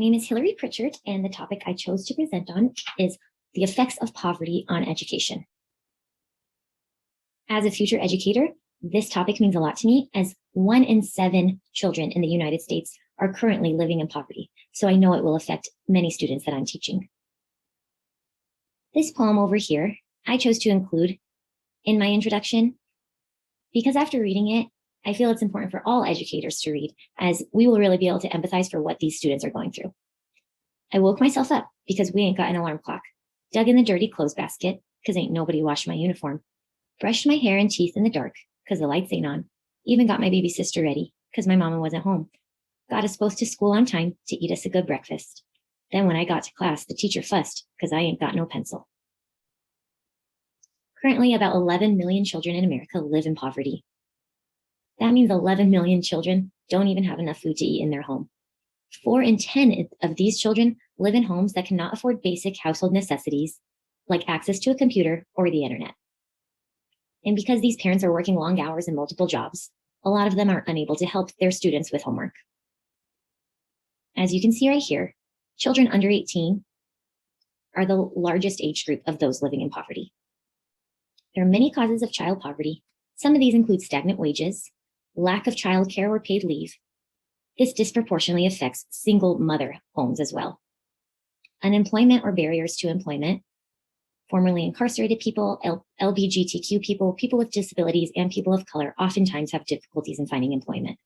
My name is Hillary Pritchard, and the topic I chose to present on is the effects of poverty on education. As a future educator, this topic means a lot to me, as 1 in 7 children in the United States are currently living in poverty, so I know it will affect many students that I'm teaching. This poem over here, I chose to include in my introduction because after reading it, I feel it's important for all educators to read, as we will really be able to empathize for what these students are going through. I woke myself up because we ain't got an alarm clock, dug in the dirty clothes basket because ain't nobody washed my uniform, brushed my hair and teeth in the dark because the lights ain't on, even got my baby sister ready because my mama wasn't home, got us both to school on time to eat us a good breakfast. Then when I got to class, the teacher fussed because I ain't got no pencil. Currently, about 11 million children in America live in poverty. That means 11 million children don't even have enough food to eat in their home. 4 in 10 of these children live in homes that cannot afford basic household necessities like access to a computer or the internet. And because these parents are working long hours and multiple jobs, a lot of them are unable to help their students with homework. As you can see right here, children under 18 are the largest age group of those living in poverty. There are many causes of child poverty. Some of these include stagnant wages, lack of childcare or paid leave. This disproportionately affects single mother homes as well. Unemployment or barriers to employment, formerly incarcerated people, LGBTQ people, people with disabilities, and people of color oftentimes have difficulties in finding employment.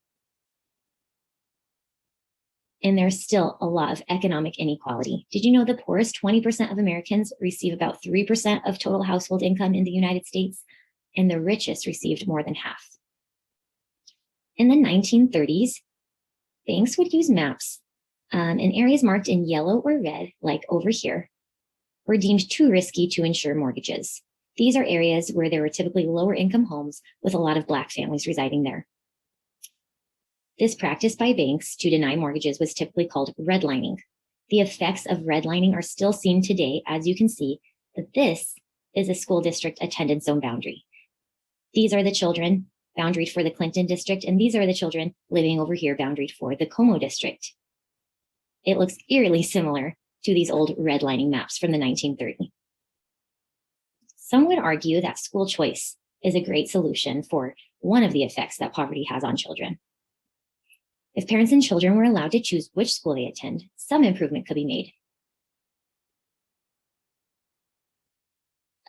And there's still a lot of economic inequality. Did you know the poorest 20% of Americans receive about 3% of total household income in the United States, and the richest received more than half? In the 1930s, banks would use maps, and areas marked in yellow or red, like over here, were deemed too risky to insure mortgages. These are areas where there were typically lower income homes with a lot of Black families residing there. This practice by banks to deny mortgages was typically called redlining. The effects of redlining are still seen today, as you can see that this is a school district attendance zone boundary. These are the children boundaried for the Clinton district, and these are the children living over here boundaried for the Como district. It looks eerily similar to these old redlining maps from the 1930s. Some would argue that school choice is a great solution for one of the effects that poverty has on children. If parents and children were allowed to choose which school they attend, some improvement could be made.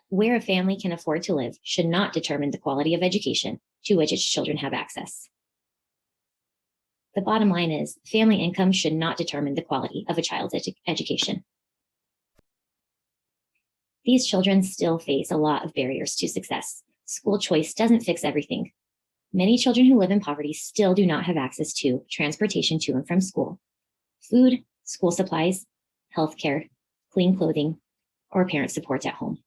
Where a family can afford to live should not determine the quality of education to which its children have access. The bottom line is, family income should not determine the quality of a child's education. These children still face a lot of barriers to success. School choice doesn't fix everything. Many children who live in poverty still do not have access to transportation to and from school, food, school supplies, healthcare, clean clothing, or parent support at home.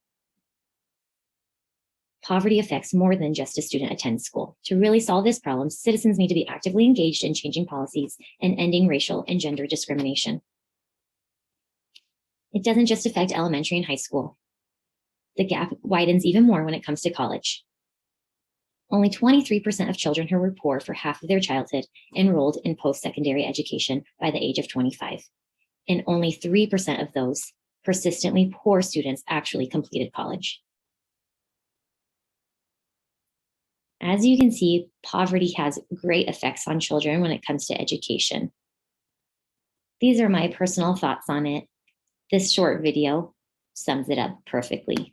Poverty affects more than just a student attends school. To really solve this problem, citizens need to be actively engaged in changing policies and ending racial and gender discrimination. It doesn't just affect elementary and high school. The gap widens even more when it comes to college. Only 23% of children who were poor for half of their childhood enrolled in post-secondary education by the age of 25, and only 3% of those persistently poor students actually completed college. As you can see, poverty has great effects on children when it comes to education. These are my personal thoughts on it. This short video sums it up perfectly.